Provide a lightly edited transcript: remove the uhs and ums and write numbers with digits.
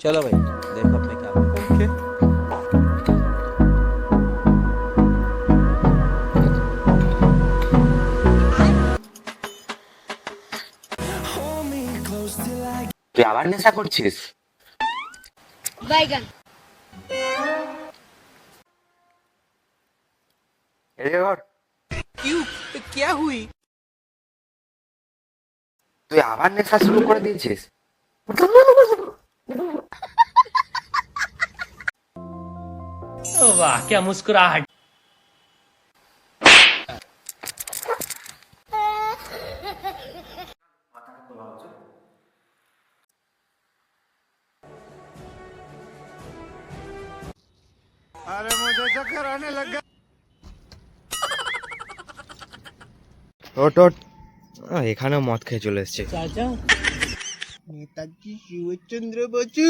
चलो भाई, देखो अब मैं क्या करूं। তুই আবার নেশা করছিস? बैगन। এদিকে কর। क्यों? क्या हुई? তুই আবার নেশা শুরু করে দিয়েছিস? वाह क्या मुस्कुराहट। ওট ওট, এখানেও মদ খেয়ে চলে এসছে। चाचा नेताजी शिवचंद्र बसु।